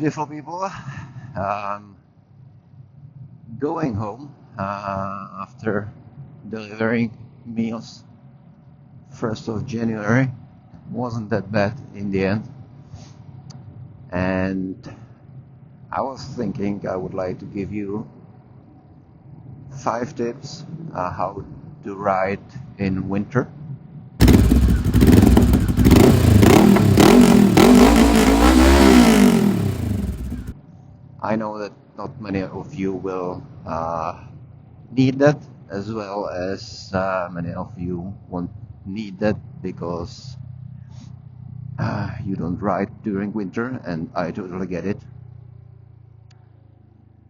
Beautiful people, um, going home after delivering meals 1st of January wasn't that bad in the end, and I was thinking I would like to give you 5 tips how to ride in winter. I know that not many of you will need that, as well as many of you won't need that because you don't ride during winter, and I totally get it.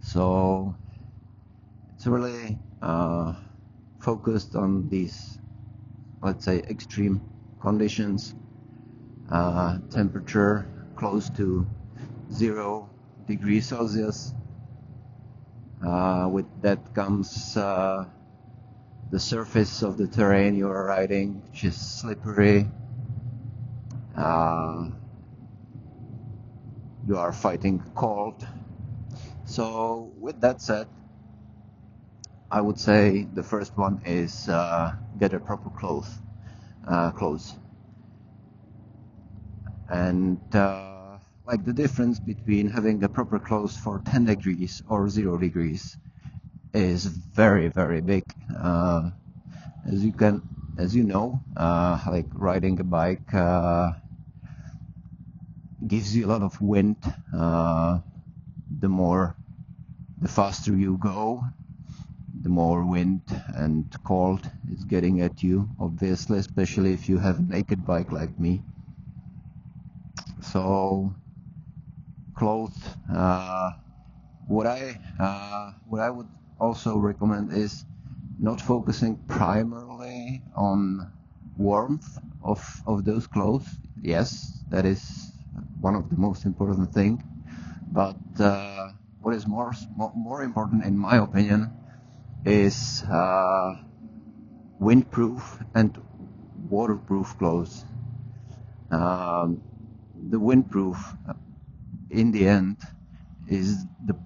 So it's really focused on these, let's say, extreme conditions, temperature close to 0 degrees Celsius. With that comes the surface of the terrain you are riding, which is slippery. You are fighting cold. So with that said, I would say the first one is get a proper clothes. And like the difference between having the proper clothes for 10 degrees or 0 degrees is very, very big. As you know, like riding a bike gives you a lot of wind. The faster you go, the more wind and cold is getting at you, obviously, especially if you have a naked bike like me. So clothes, what I would also recommend is not focusing primarily on warmth of those clothes. Yes, that is one of the most important thing, but what is more important, in my opinion, is windproof and waterproof clothes. The windproof, in the end, is the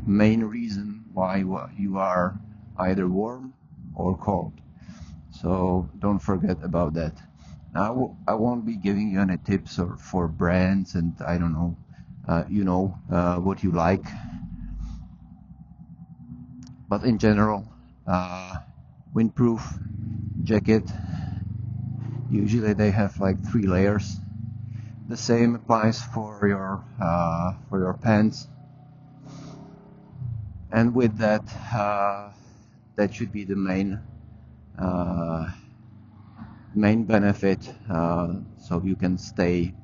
main reason why you are either warm or cold. So don't forget about that. Now, I won't be giving you any tips for brands, and I don't know, what you like. But in general, windproof jacket, usually they have like 3 layers. The same applies for your pants. And with that, that should be the main benefit. So you can stay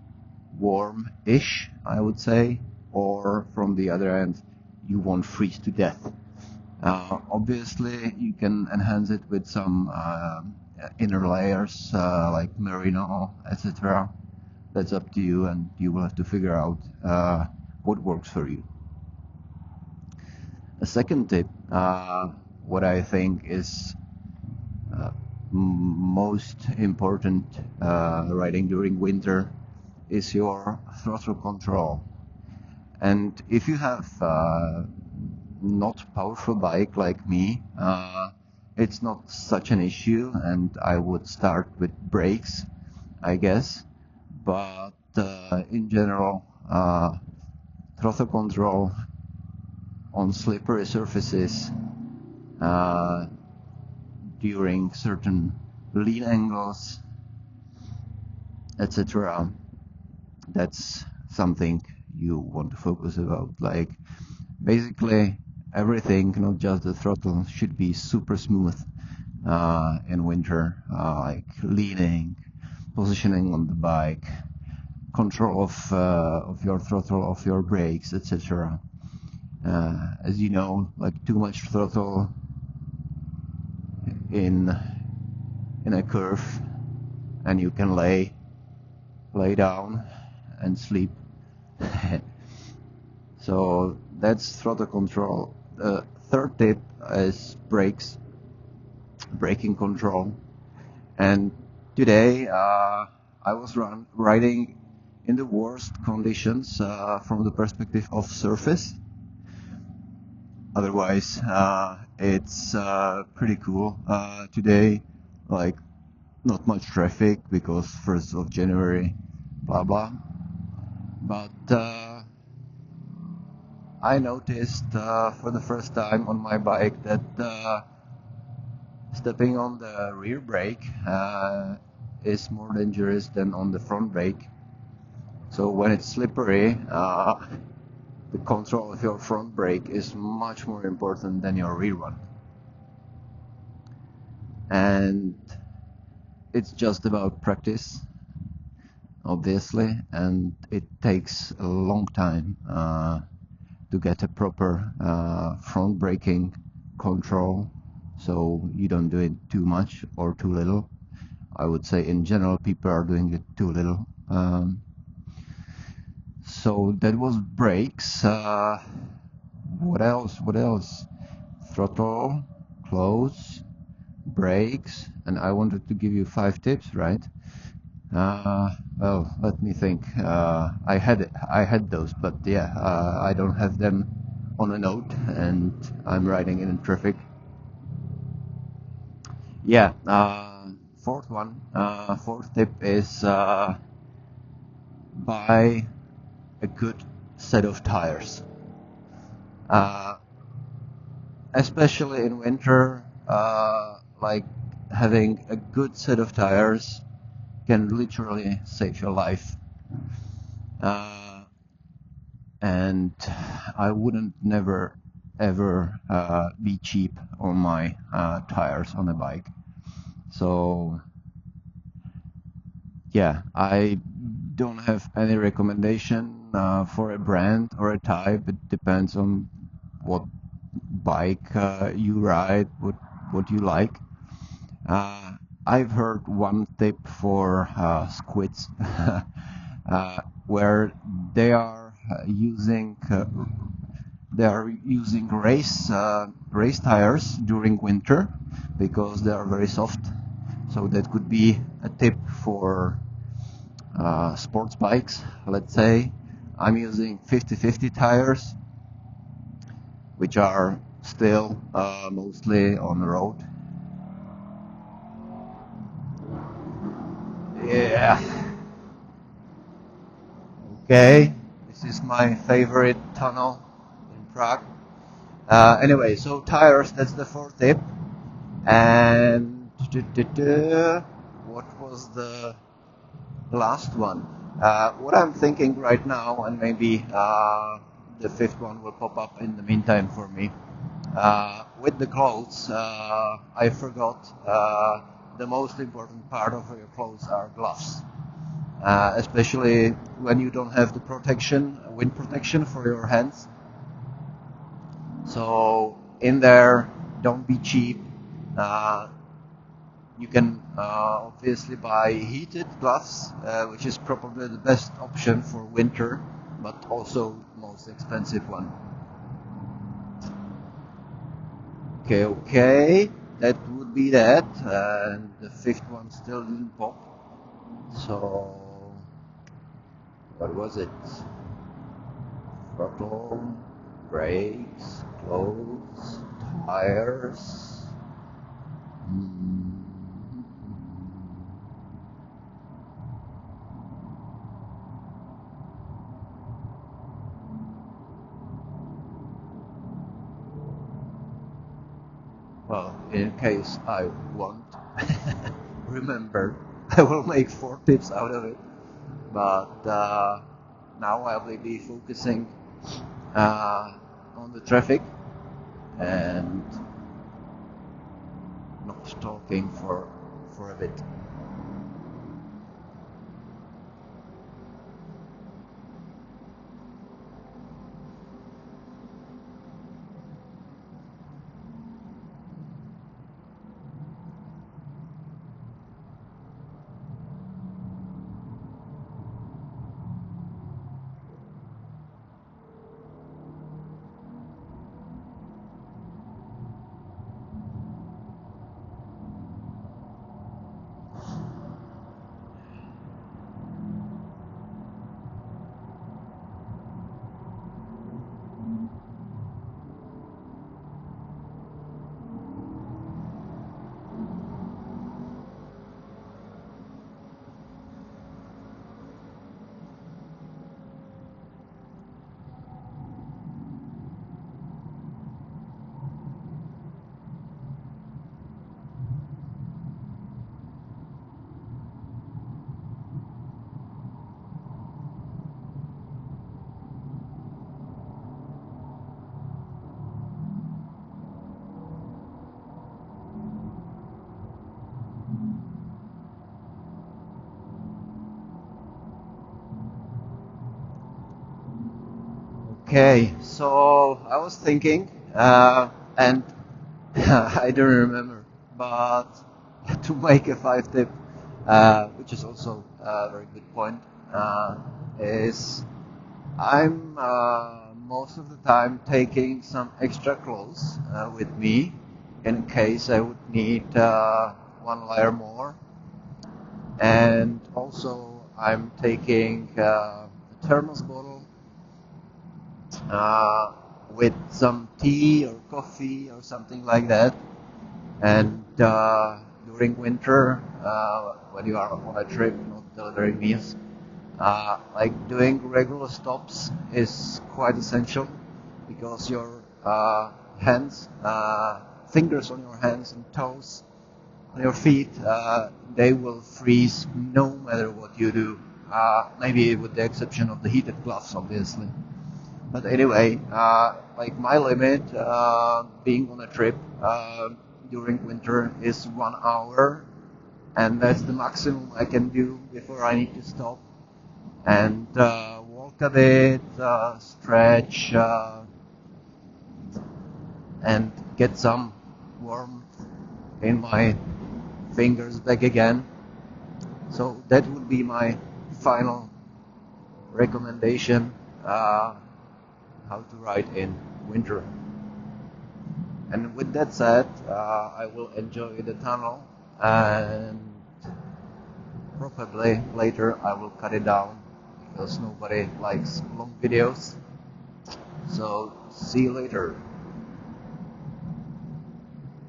warm-ish, I would say, or from the other end, you won't freeze to death. Obviously, you can enhance it with some inner layers like merino, etc. That's up to you, and you will have to figure out what works for you. A second tip, what I think is most important riding during winter, is your throttle control. And if you have not powerful bike like me, it's not such an issue, and I would start with brakes, I guess. But in general, throttle control on slippery surfaces during certain lean angles, etc., that's something you want to focus about. Like basically everything, not just the throttle, should be super smooth in winter, like leaning, positioning on the bike, control of your throttle, of your brakes, etc. As you know, like too much throttle in a curve, and you can lay down and sleep. So that's throttle control. The third tip is braking control. And today I was riding in the worst conditions from the perspective of surface. Otherwise, it's pretty cool. Today, like, not much traffic because 1st of January, blah blah. But I noticed for the first time on my bike that stepping on the rear brake is more dangerous than on the front brake. So when it's slippery, the control of your front brake is much more important than your rear one. And it's just about practice, obviously, and it takes a long time to get a proper front braking control, so you don't do it too much or too little. I would say in general people are doing it too little. So that was brakes. What else? Throttle, close, brakes, and I wanted to give you 5 tips, right? Well, let me think. I had those, but yeah, I don't have them on a note, and I'm riding in traffic. Yeah. Fourth tip is buy a good set of tires. Especially in winter, like having a good set of tires can literally save your life. And I wouldn't never ever be cheap on my tires on a bike. So yeah, I don't have any recommendation for a brand or a type. It depends on what bike you ride, what you like. I've heard one tip for squids, where they are using race tires during winter because they are very soft. So that could be a tip for sports bikes. Let's say I'm using 50/50 tires, which are still mostly on the road. Yeah. Okay. This is my favorite tunnel in Prague. Anyway, so tires, that's the 4th tip. And what was the last one? What I'm thinking right now, and maybe the 5th one will pop up in the meantime for me. With the clothes, I forgot the most important part of your clothes are gloves. Especially when you don't have the wind protection for your hands. So in there, don't be cheap. You can obviously buy heated gloves, which is probably the best option for winter, but also most expensive one. Okay, that would be that, and the 5th one still didn't pop. So what was it? Throttle, brakes, clothes, tires. Well, in case I won't remember, I will make 4 tips out of it. But now I will be focusing on the traffic and not talking for a bit. Okay, so I was thinking, and I don't remember, but to make a 5 tip, which is also a very good point, is I'm most of the time taking some extra clothes with me in case I would need one layer more, and also I'm taking a thermos bottle uh, with some tea or coffee or something like that. And during winter, when you are on a trip, not delivering meals, like doing regular stops is quite essential because your hands, fingers on your hands and toes on your feet, they will freeze no matter what you do. Maybe with the exception of the heated gloves, obviously. But anyway, like my limit being on a trip during winter is 1 hour, and that's the maximum I can do before I need to stop and walk a bit, stretch, and get some warmth in my fingers back again. So that would be my final recommendation. How to ride in winter. And with that said, I will enjoy the tunnel, and probably later I will cut it down because nobody likes long videos. So see you later.